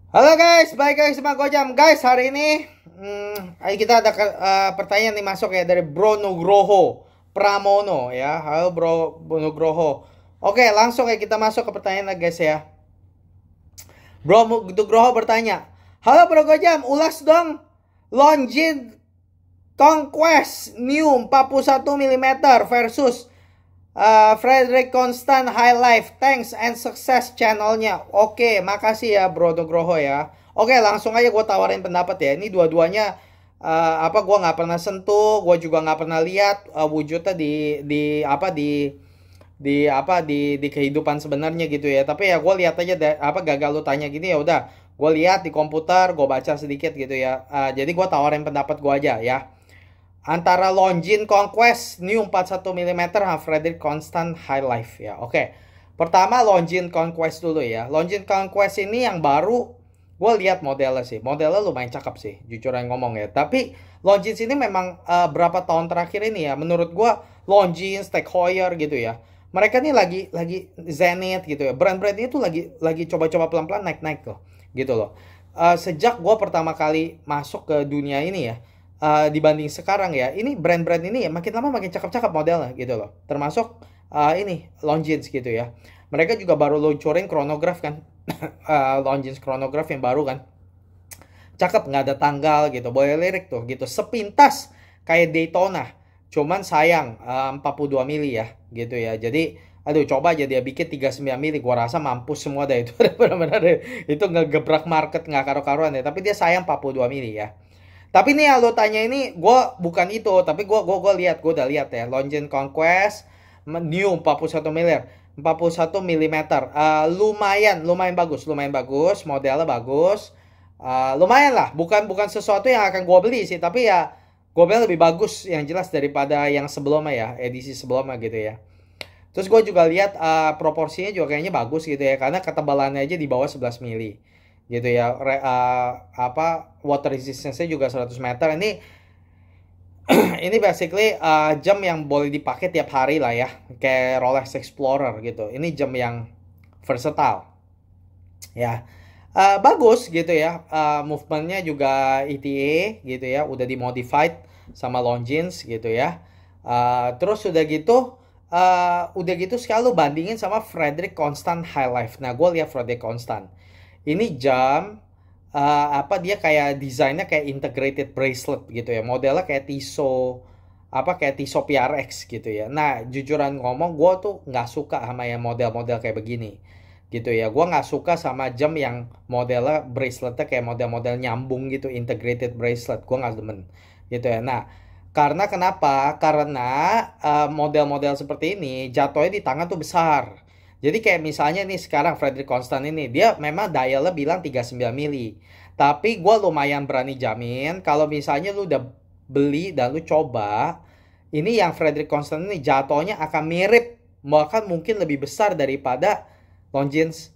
Halo guys, balik lagi sama Gojam. Guys, hari ini kita ada pertanyaan nih masuk ya dari Bro Nugroho Pramono ya. Halo Bro Nugroho. Oke, langsung ya kita masuk ke pertanyaan guys ya. Bro Nugroho bertanya, halo Bro Gojam, ulas dong Longines Conquest New 41 mm versus Frederick Constant High Life. Thanks and success channelnya. Oke, makasih ya Bro Nugroho ya. Oke, langsung aja gue tawarin pendapat ya. Ini dua-duanya gue nggak pernah sentuh, gue juga nggak pernah lihat wujudnya di kehidupan sebenarnya gitu ya. Tapi ya gue lihat aja gagal lu tanya gini, ya udah gue lihat di komputer, gue baca sedikit gitu ya. Jadi gue tawarin pendapat gue aja ya. Antara Longines Conquest New 41 mm sama Frederick Constant High Life ya. Oke. Pertama Longines Conquest dulu ya. Longines Conquest ini yang baru, gue lihat modelnya sih. Modelnya lumayan cakep sih, jujur aja ngomong ya. Tapi Longines ini memang berapa tahun terakhir ini ya, menurut gue Longines, Tag Heuer gitu ya. Mereka nih lagi zenith gitu ya. Brand-brand ini tuh lagi coba-coba pelan-pelan naik-naik loh. Gitu loh. Sejak gue pertama kali masuk ke dunia ini ya, dibanding sekarang ya, ini brand-brand ini ya makin lama makin cakep-cakep modelnya gitu loh. Termasuk ini Longines gitu ya. Mereka juga baru luncurin chronograph kan. Longines chronograph yang baru kan. Cakep, nggak ada tanggal gitu. Boleh lirik tuh gitu. Sepintas kayak Daytona. Cuman sayang 42 mili ya gitu ya. Jadi aduh, coba aja dia bikin 39 mili, gua rasa mampus semua dah itu. Benar-benar itu ngegebrak market nggak karu-karuan ya. Tapi dia sayang 42 mili ya. Tapi nih lo tanya ini, gue bukan itu, tapi gue udah lihat ya, Longines Conquest New 41 mm, 41 mm, lumayan bagus, modelnya bagus, lumayan lah, bukan sesuatu yang akan gue beli sih, tapi ya gue beli lebih bagus yang jelas daripada yang sebelumnya ya, edisi sebelumnya gitu ya. Terus gue juga lihat proporsinya juga kayaknya bagus gitu ya, karena ketebalannya aja di bawah 11 mili gitu ya. Water resistance-nya juga 100 meter. Ini basically jam yang boleh dipakai tiap hari lah ya, kayak Rolex Explorer gitu. Ini jam yang versatile ya. Bagus gitu ya. Movementnya juga ETA gitu ya, udah dimodified sama Longines gitu ya. Terus udah gitu sekali lu bandingin sama Frederick Constant High Life. Nah, gue lihat Frederick Constant ini jam dia kayak desainnya kayak integrated bracelet gitu ya, modelnya kayak Tissot PRX gitu ya. Nah, jujuran ngomong, gue tuh nggak suka sama yang model-model kayak begini gitu ya. Gue nggak suka sama jam yang modelnya braceletnya kayak model-model nyambung gitu, integrated bracelet. Gue nggak demen gitu ya. Nah, karena kenapa? Karena model-model seperti ini jatuhnya di tangan tuh besar. Jadi kayak misalnya nih sekarang Frederick Constant ini, dia memang dialnya bilang 39 mili. Tapi gue lumayan berani jamin kalau misalnya lu udah beli dan lu coba, ini yang Frederick Constant ini jatuhnya akan mirip, bahkan mungkin lebih besar daripada Longines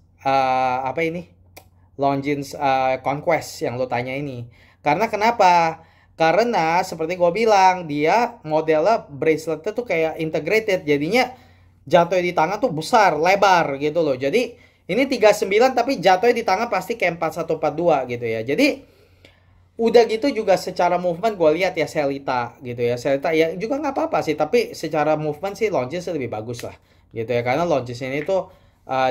Longines Conquest yang lu tanya ini. Karena kenapa? Karena seperti gue bilang, dia modelnya braceletnya tuh kayak integrated, jadinya jatuhnya di tangan tuh besar, lebar gitu loh. Jadi ini 39 tapi jatuhnya di tangan pasti kayak 4142 gitu ya. Jadi udah gitu juga secara movement gue lihat ya Sellita gitu ya. Sellita ya juga nggak apa-apa sih, tapi secara movement sih Longines lebih bagus lah gitu ya. Karena Longines ini tuh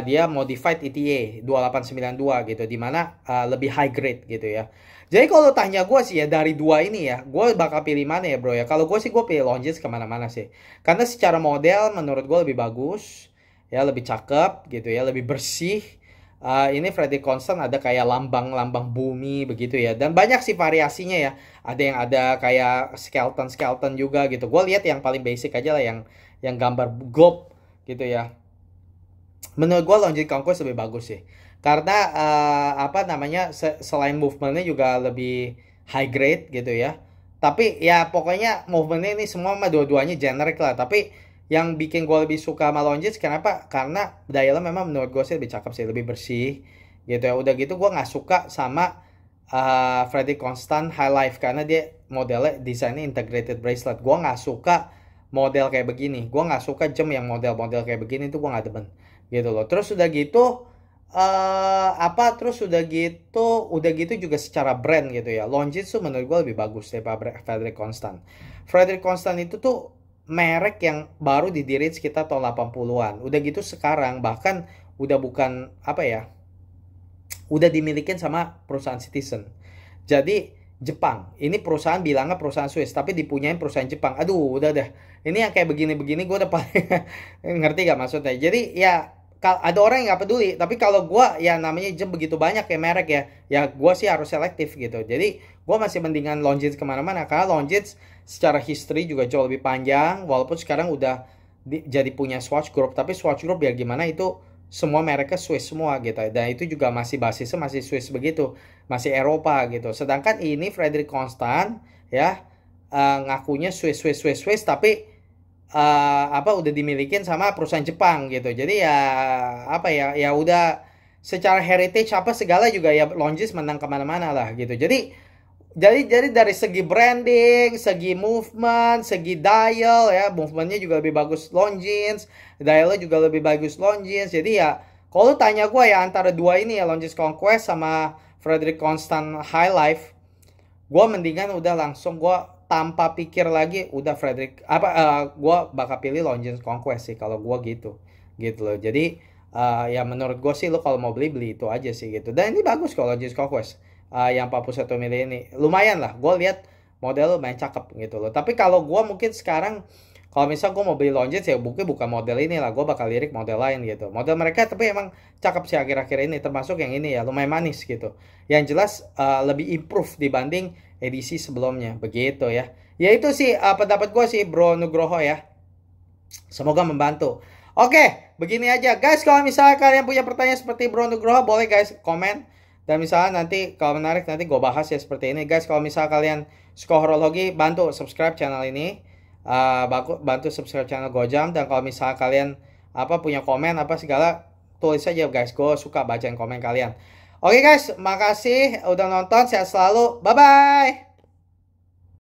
dia modified ETA 2892 gitu, dimana lebih high grade gitu ya. Jadi kalau tanya gue sih ya, dari dua ini ya, gue bakal pilih mana ya bro ya. Kalau gue sih gue pilih Longines kemana-mana sih. Karena secara model menurut gue lebih bagus, ya lebih cakep gitu ya, lebih bersih. Ini Frederick Constant ada kayak lambang-lambang bumi begitu ya. Dan banyak sih variasinya ya. Ada yang ada kayak skeleton juga gitu. Gue lihat yang paling basic aja lah, yang gambar globe gitu ya. Menurut gue Longines Conquest lebih bagus sih. Karena selain movementnya juga lebih high grade gitu ya. Tapi ya pokoknya movementnya ini semua mah dua-duanya generic lah. Tapi yang bikin gue lebih suka sama Longines kenapa? Karena dialnya memang menurut gue sih lebih cakep sih, lebih bersih gitu ya. Udah gitu gue nggak suka sama Frederick Constant High Life karena dia modelnya desainnya integrated bracelet. Gue nggak suka model kayak begini. Gue nggak suka jam yang model-model kayak begini tuh gue nggak demen gitu loh. Terus udah gitu Apa terus udah gitu juga secara brand gitu ya. Longines tuh menurut gue lebih bagus daripada Frederic Constant. Frederic Constant itu tuh merek yang baru didirikan sekitar tahun 80-an. Udah gitu sekarang bahkan udah bukan apa ya, udah dimilikin sama perusahaan Citizen. Jadi Jepang, ini perusahaan bilangnya perusahaan Swiss, tapi dipunyain perusahaan Jepang. Aduh, udah deh. Ini yang kayak begini-begini gue udah paling ngerti gak maksudnya. Jadi ya ada orang yang nggak peduli, tapi kalau gue ya namanya jem begitu banyak ya merek ya, ya gue sih harus selektif gitu. Jadi gue masih mendingan Longines kemana-mana karena Longines secara history juga jauh lebih panjang, walaupun sekarang udah jadi punya Swatch Group, tapi Swatch Group ya gimana itu semua mereknya Swiss semua gitu, dan itu juga masih basisnya masih Swiss begitu, masih Eropa gitu. Sedangkan ini Frederic Constant ya, ngakunya Swiss tapi apa udah dimilikin sama perusahaan Jepang gitu. Jadi ya apa ya, ya udah secara heritage apa segala juga ya Longines menang kemana-mana lah gitu. Jadi dari segi branding, segi movement, segi dial ya, movementnya juga lebih bagus Longines, dialnya juga lebih bagus Longines. Jadi ya, kalau lu tanya gue ya antara dua ini ya, Longines Conquest sama Frederic Constant High Life, gue mendingan udah langsung gue tanpa pikir lagi udah gue bakal pilih Longines Conquest sih kalau gue gitu loh. Jadi ya menurut gue sih lo kalau mau beli itu aja sih gitu. Dan ini bagus kalau Longines Conquest. Yang 41 mili ini lumayan lah, gue lihat model lumayan cakep gitu loh. Tapi kalau gue mungkin sekarang kalau misal gue mau beli Longines ya mungkin bukan model ini lah, gue bakal lirik model lain gitu. Model mereka tapi emang cakep sih akhir-akhir ini, termasuk yang ini ya lumayan manis gitu. Yang jelas lebih improve dibanding edisi sebelumnya begitu ya. Ya itu sih pendapat gue sih Bro Nugroho ya. Semoga membantu. Oke, begini aja guys, kalau misalnya kalian punya pertanyaan seperti Bro Nugroho boleh guys komen. Dan misalnya nanti kalau menarik nanti gue bahas ya seperti ini guys. Kalau misalnya kalian suka horologi, bantu subscribe channel ini, bantu subscribe channel Gojam. Dan kalau misalnya kalian punya komen apa segala, tulis aja guys, gue suka bacain komen kalian. Oke guys, makasih udah nonton, sehat selalu, bye bye.